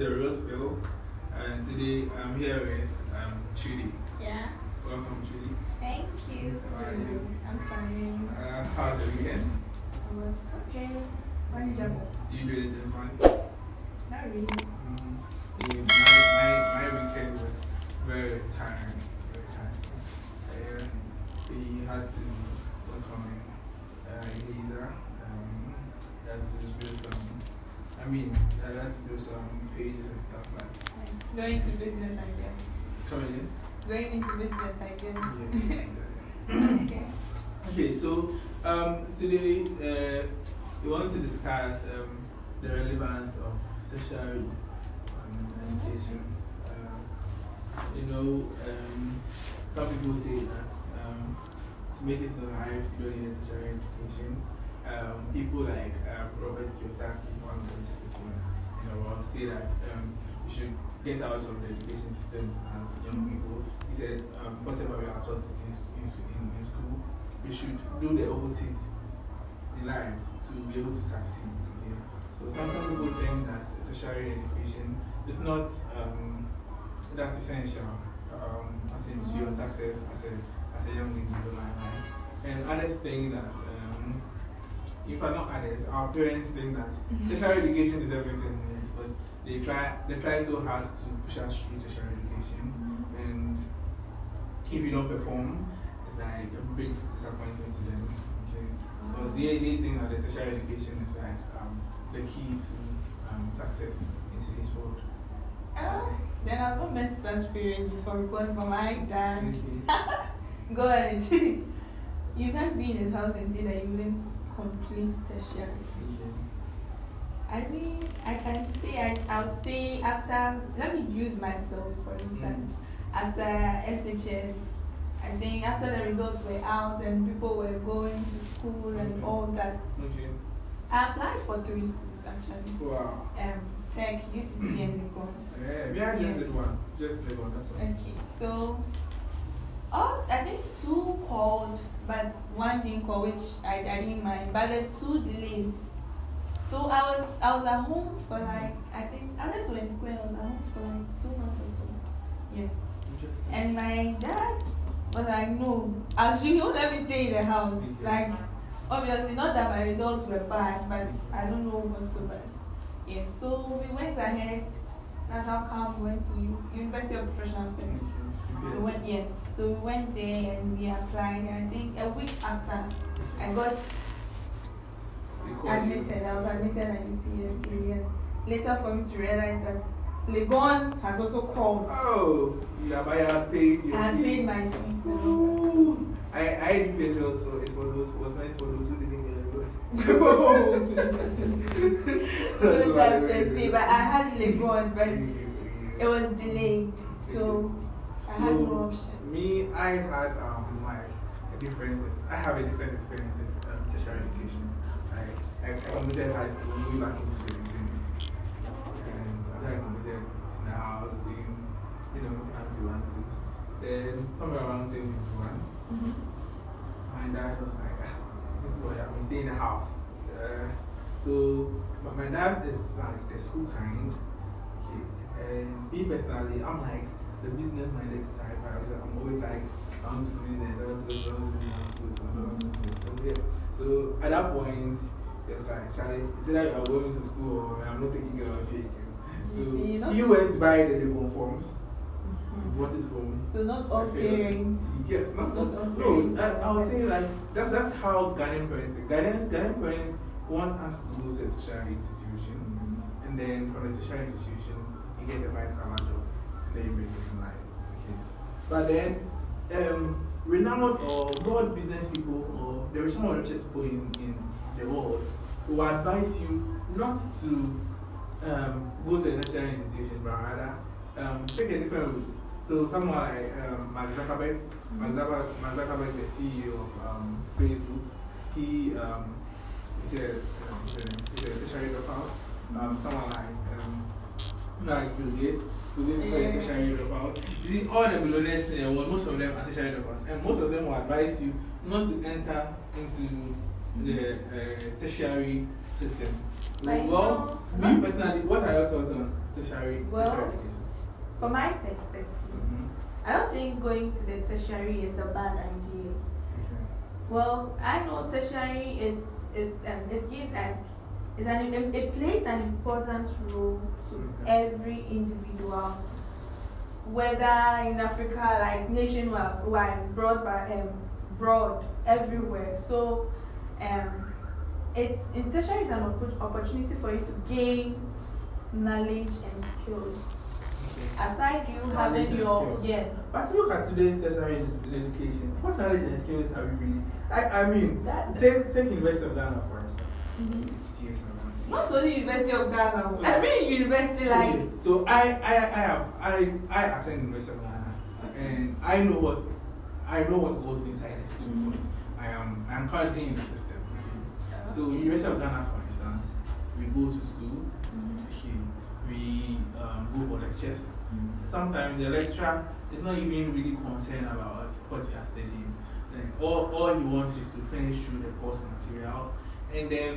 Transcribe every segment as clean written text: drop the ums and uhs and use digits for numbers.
the Real Spill, and today I'm here with Chidi. Yeah. Welcome, Chidi. Thank you. How are you? I'm fine. How's the weekend? It was okay. Manageable. You did it fun? Not really. My weekend was very tiring. Very tiring. We had to work on Laser. Had to do some. I had to do some pages and stuff like. Going into business, I guess. Come again? Going into business, I guess. Yeah. Okay. Okay, so today we want to discuss the relevance of tertiary education. Some people say that to make it in life, you don't need a tertiary education. People like Robert Kiyosaki, one of the richest people in the world, say that we should get out of the education system as young people. He said, whatever we are taught in school, we should do the opposite in life to be able to succeed. Okay? So some people think that tertiary education is not that essential as in to your success as a young individual in life. And others think that, if not others, our parents think that tertiary education is everything because they try so hard to push us through tertiary education. And if you don't perform, it's like a big disappointment to them. Okay? Because they think that the tertiary education is like the key to success in today's world. Then I've not met such parents before because for my dad, Okay. go ahead. You can't be in his house and say that you didn't complete tertiary. Okay. I mean, I can say, I would say after, let me use myself for instance, after SHS, I think after the results were out and people were going to school and all that, Okay. I applied for 3 schools actually. Wow. Tech, UCC and Legon. Yeah, I just did one. Just did one, that's all. Okay, so I think 2 called, but 1 didn't call, which I didn't mind, but the 2 delayed. So I was at home for like, I think, unless we were in school, I was at home for like 2 months or so. Yes. And my dad was like, no, actually, you won't let me stay in the house. Like, obviously, not that my results were bad, but I don't know what was so bad. Yes, so we went ahead. That's how come we went to University of Professional Studies. We went, yes. So we went there and we applied. And I think a week after, I got admitted. I was admitted at UPSC. Yes. Later, for me to realize that Legon has also called. Oh, yeah, but I had paid your I fee. paid my fees. I did pay also. It was nice for those who didn't get it. Good time to see, but I had Legon, but it was delayed. So I had no option. Me, I had I have a different experience with tertiary education. I completed high school way back in 2017. And I completed in the house doing, anti. Then somewhere around 2021, my dad was like, this boy, I'm staying in the house. But my dad is like the school kind. Okay. And me personally, I'm like the business minded type. I'm always like, I want to do this, So at that point, it's like, Charlie, it's either you are going to school or I'm not taking care of you again. So you went to buy the legal forms. What is wrong? So not all parents. Yes, not all parents. No, I was saying like that's how Ghanaian parents think. Ghanaian parents want us to go to a tertiary institution, and then from the tertiary institution you get a white collar job, and then you make it in life. Okay. But then renowned or broad business people or there are some of the richest people in the world who advise you not to go to a tertiary institution, but rather take a different route. So someone like Mark Zuckerberg, the CEO of Facebook, he's a tertiary dropout. Someone like Bill Gates, is a tertiary dropout. You see, all the billionaires in the world, most of them are tertiary dropouts, and most of them will advise you not to enter into the tertiary system. But well, me personally, what are your thoughts on tertiary education? From my perspective, I don't think going to the tertiary is a bad idea. Okay. Well, I know tertiary it plays an important role to every individual, whether in Africa, like nationwide, broad everywhere. So, tertiary is an opportunity for you to gain knowledge and skills. Aside you having your yes. But look at today's tertiary education. What knowledge and skills have you really? I mean, take University of Ghana for instance. Yes, not only University of Ghana, every university like. Okay. So I attend University of Ghana, and I know what goes inside the school because I'm currently in the system. Okay. So University of Ghana, for instance, we go to school. Okay. We go for lectures. Sometimes the lecturer is not even really concerned about what you are studying. Like all he wants is to finish through the course material and then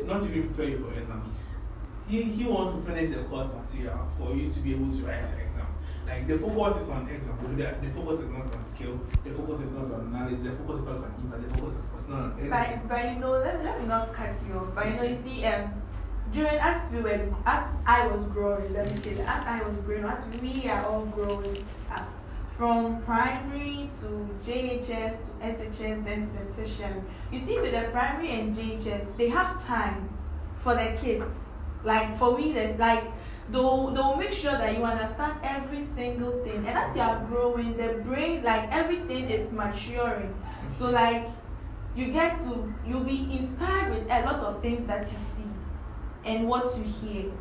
not even prepare you for exams. He wants to finish the course material for you to be able to write your exam. Like the focus is on exam, the focus is not on skill, the focus is not on knowledge, the focus is not on impact, the focus is not on anything. But let me not cut you off. But you see, as I was growing, let me say that, as we are all growing up, from primary to JHS to SHS, then to the tertiary. You see, with the primary and JHS, they have time for the kids. Like for we, like they'll make sure that you understand every single thing. And as you are growing, the brain, like everything is maturing. So like you'll be inspired with a lot of things that you see and what you hear.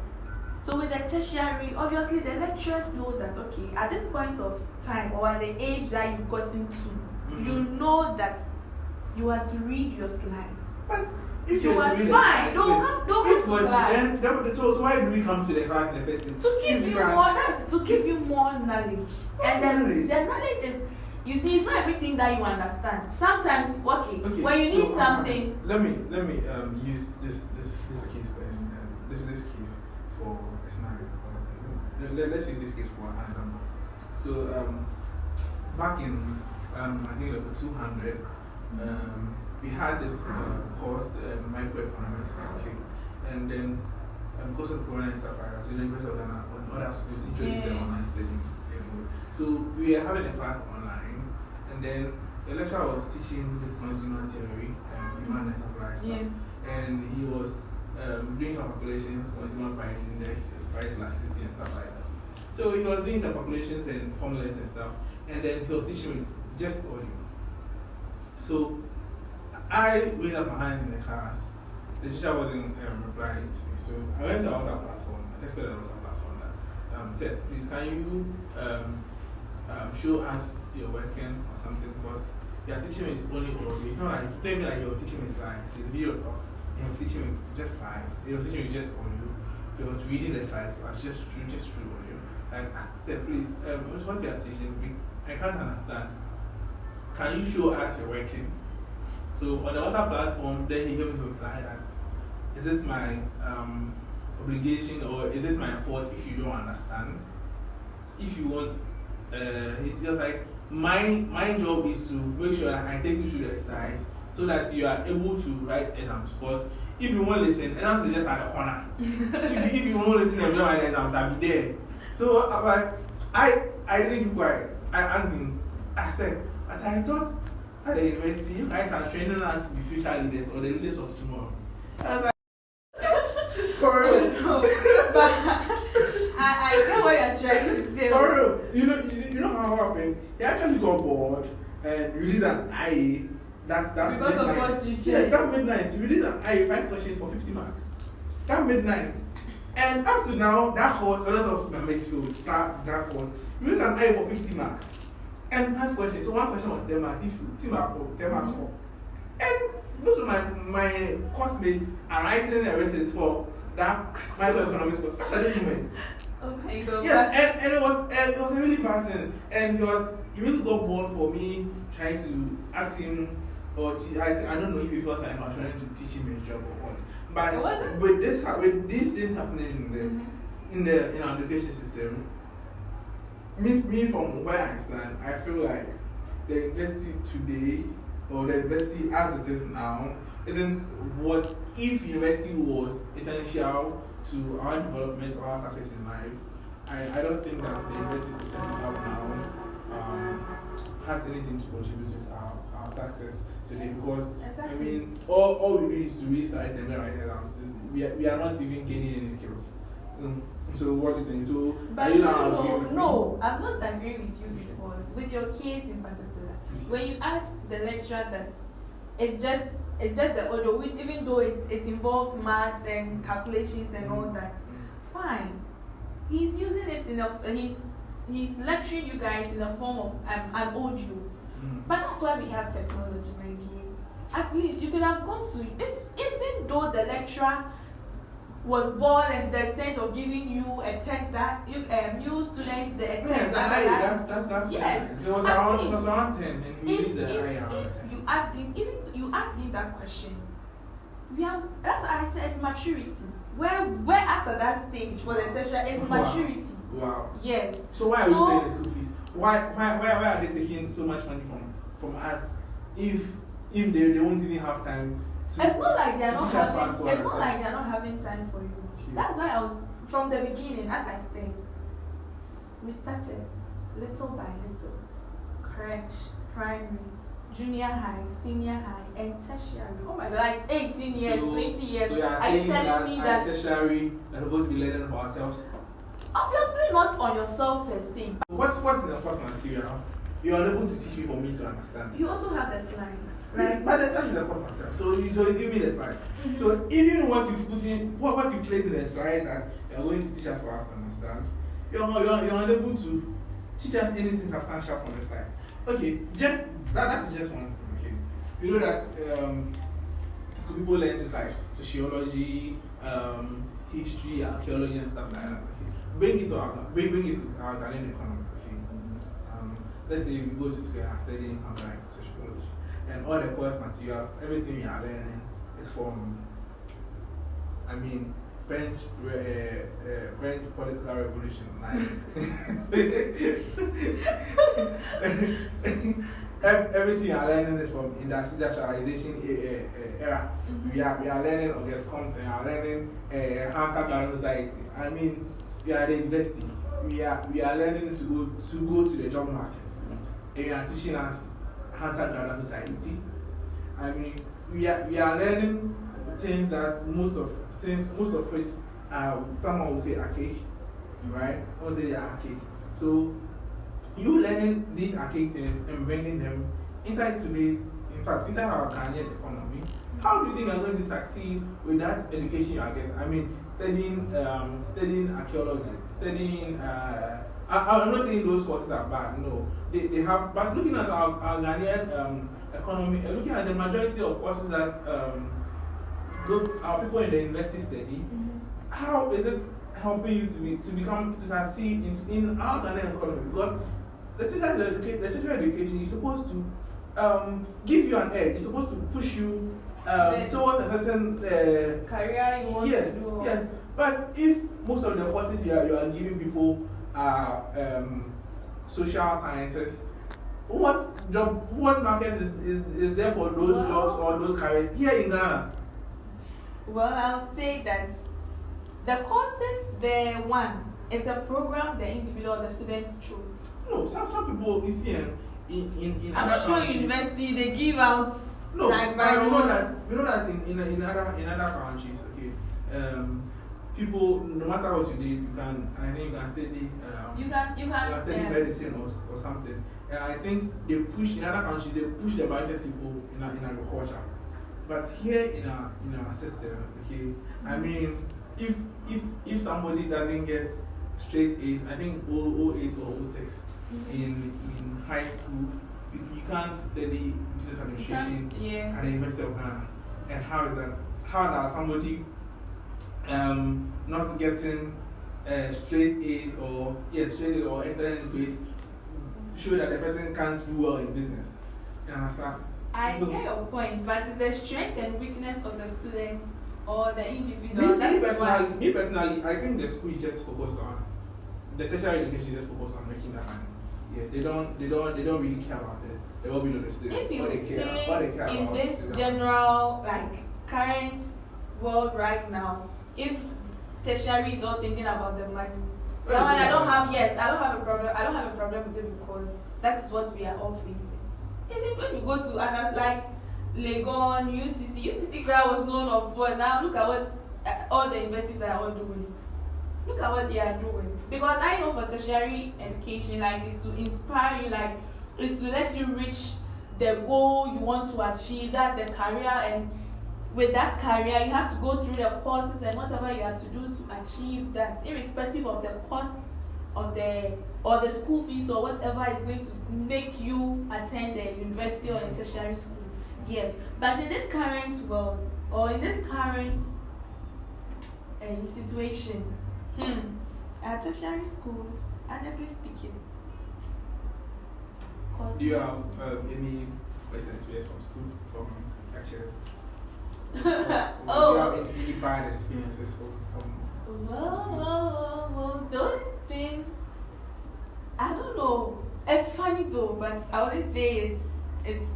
So with the tertiary, obviously the lecturers know that, okay, at this point of time or at the age that you've gotten to, you know that you are to read your slides. But if you are fine, don't come to class. So why do we come to the class in the first place? To give you more knowledge. And then the knowledge is, you see, it's not everything that you understand. Sometimes, okay when you need something. Let me use this case first. This case for a scenario. Let's use this case for an example. So back in I think level 200, we had this course, microeconomics, okay, and then because of Corona and stuff like that, so the University of Ghana and other schools introduced the online studying. So we were having a class online, and then the lecturer was teaching this consumer theory and demand and supply stuff, and he was doing some calculations, consumer price index, price elasticity and stuff like that. So he was doing some calculations and formulas and stuff, and then he was teaching with just audio. So I raised up my hand in the class. The teacher wasn't replying to me, so I went to our WhatsApp platform. I texted the WhatsApp platform that said, please can you show us your working or something, because you are teaching with only audio. It's not like it's telling me like you're teaching with slides. It's video off. He was teaching with just slides. He was teaching with just audio. He was reading the slides, so I just through audio. And I said, please, what you are teaching, I can't understand. Can you show us your working? So on the WhatsApp platform, then he gave me to reply that, is it my obligation or is it my fault if you don't understand? If you want, it's just like, my job is to make sure that I take you through the exercise so that you are able to write exams. Because if you won't listen, exams is just at the corner. if you won't listen and don't write exams, I'll be there. So I was like, I didn't keep quiet. I asked him, I said, but I thought at the university, you guys are training us to be future leaders or the leaders of tomorrow. I was like, for real. No, but I get what you're trying to say. For real. You know how happened? He actually got bored and released an IA. That's because midnight. Of what you said. Yes, that midnight. He released an IA, 5 questions for 50 marks. That midnight. And up to now, that course, a lot of my mates feel that course. He released an IA for 50 marks. And 5 questions. So 1 question was 10 marks. If 10 marks for. And most of my classmates are writing everything for that microeconomics course. That's at this moment. Oh my God. Yeah, and it was a really bad thing. And he really got bored for me trying to ask him, or I don't know if he felt like I was trying to teach him his job or what. But It wasn't? with these things happening in our education system, me from where I stand, I feel like the university today, or the university as it is now, isn't what if university was essential to our development or our success in life. I don't think that the university system we have now has anything to contribute to our success today, because Exactly. I mean all we do is to read studies and then write exams. We are not even gaining any skills. So what do you think? So But are you now agreeing with me? no, I'm not agreeing with you because with your case in particular, when you ask the lecturer that it's just the audio, even though it involves maths and calculations and all that, fine. He's using it he's lecturing you guys in the form of an audio. But that's why we have technology, my dear. At least you could have gone to even though the lecturer was born and to the extent of giving you a text that you students the text Yes, that's yes. It was around 10 and we If did the IR. you asked him, even you asked him that question, that's why I said it's maturity. Where after that stage for the tertiary is maturity. Wow. Yes. So why are we paying the school fees? Why are they taking so much money from us if they won't even have time to It's not like they're to not teach us having. fast It's not like they're not having time for you. Sure. That's why I was from the beginning, as I said, we started little by little, crèche, primary, junior high, senior high, and tertiary. Oh my God, like 18 years, 20 years. So you are you telling me that tertiary we're supposed to be learning for ourselves? obviously not on yourself per se, but What's in the first material? You are able to teach me for me to understand. you also have the slides. Yes, but the slide is the first material. So you give me the slides. So even what you put in, what you place in the slide that you are going to teach us for us to understand, you're unable to teach us anything substantial from the slides. Okay, that's just one thing. Okay, you know that school people learn things like sociology, history, archaeology, and stuff like that. Okay, bring it to our Ghanaian economy. Okay, let's say we go to school and study like sociology, and all the course materials, everything we are learning is from, I mean, French political revolution, everything you are learning is from industrialization era. We are learning August Comte, we are learning hunter-gatherer society. I mean, we are at the university. We are learning to go to the job market. And we are teaching us hunter-gatherer society. I mean, we are learning things that most of which someone will say archaic, right? I will say they are archaic. So you learning these archaic things and bringing them inside inside our Ghanaian economy. How do you think you're going to succeed with that education you are getting? I mean, studying archaeology, studying. I'm not saying those courses are bad. No, they have. But looking at our Ghanaian economy, looking at the majority of courses that our people in the university study, how is it helping you to succeed in our Ghanaian economy? Because the tertiary education is supposed to give you an edge. It's supposed to push you towards a certain career you want to do. Yes. But if most of the courses you are giving people are social sciences, what market is there for those jobs or those careers here in Ghana? Well, I'll say that the courses, it's a program the individual, the students choose. No, some people you see in I'm not sure university they give out. No, like we know that in other countries, okay, people, no matter what you did, I think you can study. You can study medicine or something. And I think they push in other countries. They push the biases people in agriculture. But here in our system, okay, I mean, if somebody doesn't get straight A's, I think 08 or 06 in high school, you can't study business administration at the University of Ghana. And how is that? How does somebody not getting straight A's or excellent grades show that the person can't do well in business? You understand? I get your point, but it's the strength and weakness of the students or the individual. Me personally, I think the school is just focused on the tertiary education is just focused on making that money. Yeah, they don't really care about the well-being of the students. If you What they care in about this is general current world right now, if tertiary is all thinking about the money, that one I don't have a problem. I don't have a problem with it because that is what we are all facing. Even when you go to others like Legon, UCC grad was known of, but now look at what all the universities are all doing. Look at what they are doing. Because I know for tertiary education, is to inspire you, is to let you reach the goal you want to achieve. That's the career, and with that career, you have to go through the courses and whatever you have to do to achieve that, irrespective of the cost of the school fees or whatever is going to make you attend the university or the tertiary school. Yes, but in this current world or in this current situation, at tertiary schools, honestly speaking. Do you have any recent experience from school, from lectures? Oh. Do you have any bad experiences from Well, the only thing, I don't know. It's funny though, but I always say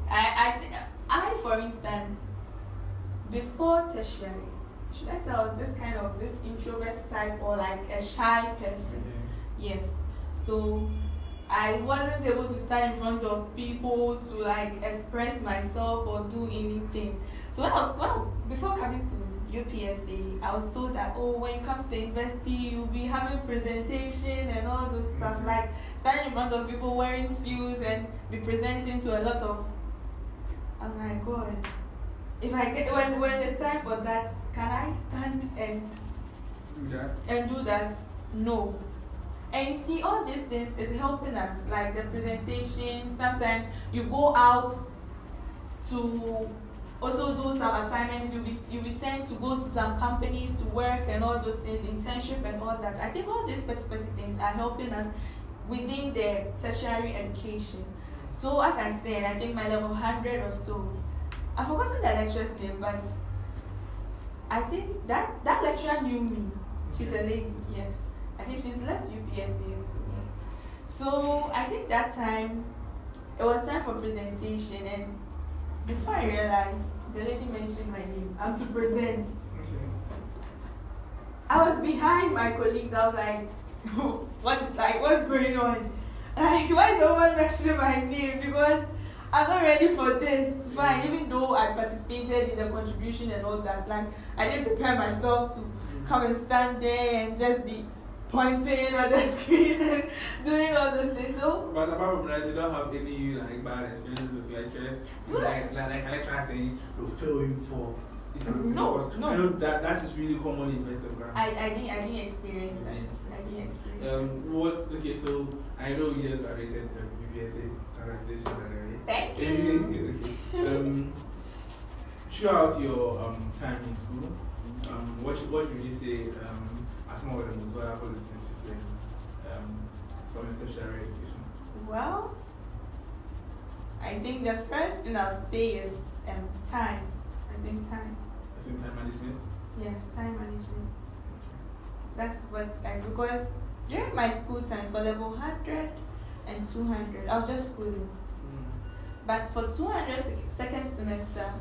I for instance, before tertiary, should I say I was this introvert type or a shy person? Yeah. Yes. So I wasn't able to stand in front of people to express myself or do anything. So before coming to UPSA, I was told that when it comes to university, you'll be having presentation and all those stuff, standing in front of people wearing suits and be presenting to a lot of. I'm like, God, if I get when it's time for that, can I stand and do that? No. And you see, all these things is helping us, like the presentation. Sometimes you go out to also do some assignments. You'll be sent to go to some companies to work and all those things, internship and all that. I think all these specific things are helping us within the tertiary education. So as I said, I think my level 100 or so. I've forgotten the lecturer's name, but I think that lecturer knew me. She's a lady, yes. I think she's left UPSA also, yeah. So I think that time, it was time for presentation, and before I realized, the lady mentioned my name. I'm to present. Okay. I was behind my colleagues. I was like, what's going on? Why is no one mentioning my name? Because I'm not ready for this. Fine, even though I participated in the contribution and all that, I didn't prepare myself to come and stand there and just be pointing at the screen and doing all those things. So, but apart from that, you don't have any bad experiences with lecturers? Like a lecturer saying they'll fail you for this and No. I know that is really common in West Africa. I didn't experience that. I didn't experience Okay, so I know you just graduated UPSA. Congratulations, by the way. Thank you. Okay. Throughout your time in school, what would you say are some of the most valuable lessons you learned from your tertiary education? Well, I think the first thing I would say is time. I think time. As in time management? Yes, time management. That's because during my school time for level 100 and 200, I was just schooling. But for 200 second semester,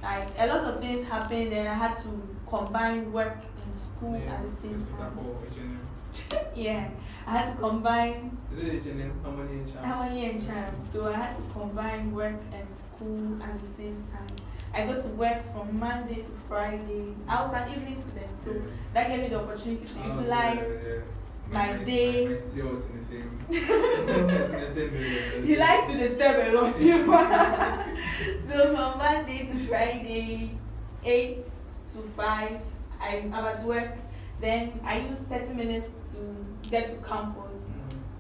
a lot of things happened and I had to combine work and school at the same time. Yeah, I had to combine harmony and charm. So I had to combine work and school at the same time. I go to work from Monday to Friday. I was an evening student, so that gave me the opportunity to utilize my day. My studio was in the same area. He likes to disturb a lot. So from Monday to Friday, 8 to 5, I'm at work. Then I use 30 minutes to get to campus,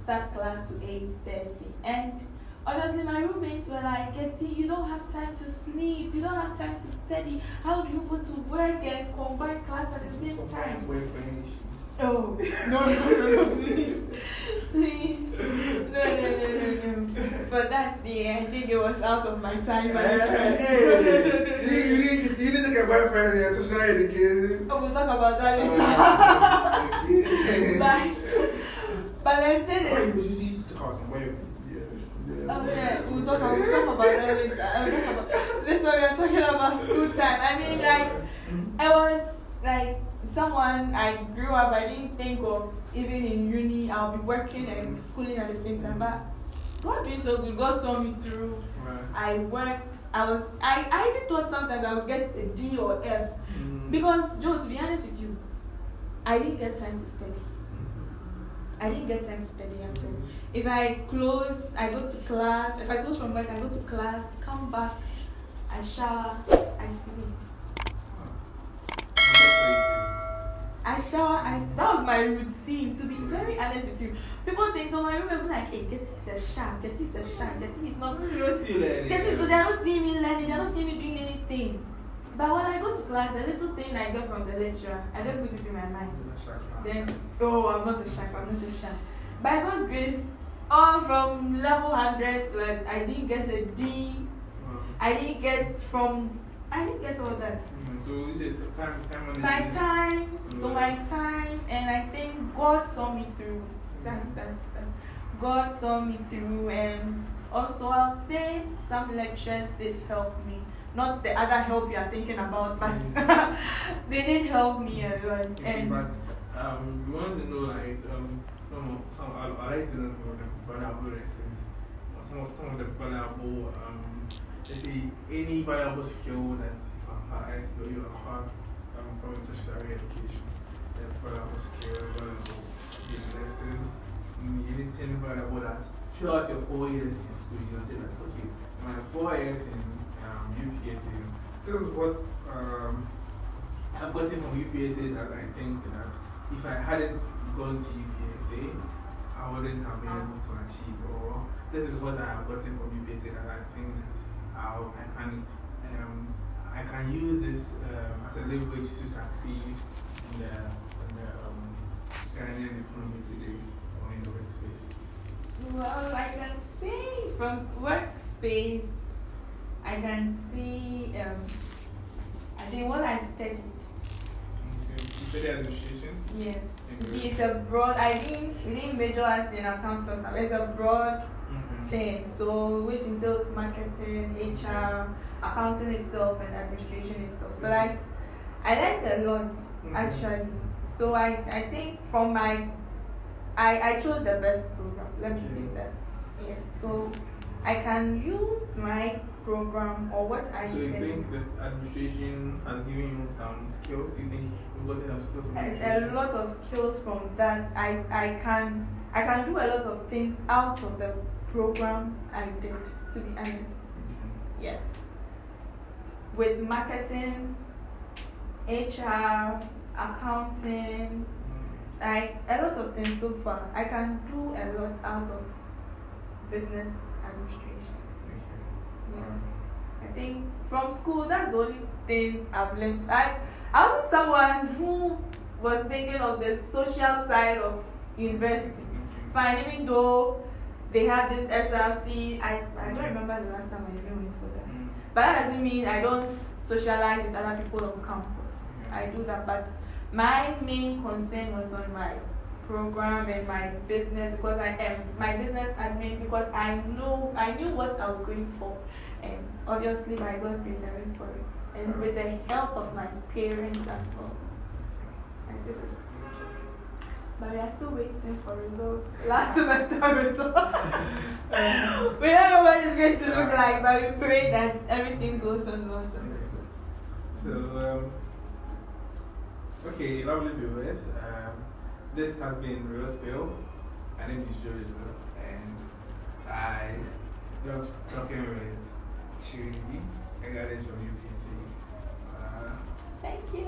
start class to 8:30. And honestly, my roommates were like, Getty, you don't have time to sleep, you don't have time to study. How do you go to work and combine class at the same time? Oh, no, please. For that day, I think it was out of my time. You didn't take a boyfriend and to share the kid. Oh, we'll talk about that later. But the thing is, you used to call some way. oh yeah, we'll talk about that later. This is what we are talking about school time. I mean, like, I was like someone I grew up. I didn't think of even in uni I'll be working and schooling at the same time. But God being so good, God saw me through. Right. I worked. I even thought sometimes I would get a D or F because, Joe, to be honest with you, I didn't get time to study. I didn't get time to study until if I close, I go to class. If I close from work, I go to class, come back, I shower, I sleep. I shower, that was my routine, to be very honest with you. People think so, I remember like, hey, Getty is a shark, Getty is a shark, Getty is not. Getty is good, they don't see me learning, they don't see me doing anything. But when I go to class, the little thing I get from the lecturer, I just put it in my mind. Then, oh, I'm not a shark. By God's grace, all from level 100 to like, I didn't get a D. I didn't get all that. So you said time my time, and I think God saw me through. That's God saw me through, and also I'll say some lectures did help me. Not the other help you are thinking about, but they did help me a lot. And but you want to know like I like to know some of the valuable lessons, or some of the valuable let's say any valuable skill that you have from tertiary education. That valuable skill, valuable lesson, anything valuable that throughout your 4 years in school you can say that okay, my 4 years in UPSA, this is what I've gotten from UPSA that I think that if I hadn't gone to UPSA, I wouldn't have been able to achieve. Or this is what I have gotten from UPSA that I think that I can use this as a leverage to succeed in the Ghanaian economy today or in the workspace. Well, I can see from workspace, I can see, I think what I studied. Okay. You studied administration? Yes. See, it's a broad, we didn't major as in accounts, it's a broad thing, so which entails marketing, HR, accounting itself, and administration itself. So, like, I learned a lot, actually. So, I think from I chose the best program, let me say that. Yes, so I can use my program or what I So you think this administration has given you some skills? You think you've gotten some skills from a lot of skills from that. I can do a lot of things out of the program I did, to be honest. Yes. With marketing, HR, accounting, like a lot of things so far. I can do a lot out of business administration. Yes. I think from school, that's the only thing I've learned. I was someone who was thinking of the social side of university. Fine, even though they have this SRC, I don't remember the last time I even went for that. But that doesn't mean I don't socialize with other people on campus. I do that, but my main concern was on my program and my business, because I am my business admin, because I knew what I was going for, and obviously by God's grace I went for it, and with the help of my parents as well, I did it. But we are still waiting for results. Last semester results. We don't know what it's going to look like, but we pray that everything goes on well successfully. So okay, lovely viewers. This has been Real Spill. My name is Jojo, and I love talking with Chidi, a graduate from UPT. Thank you.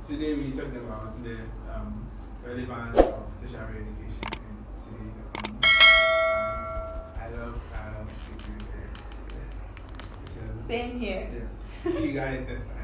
Today we talked about the relevance of tertiary education in today's economy. I love speaking with you. Same here. Yes. See you guys next time.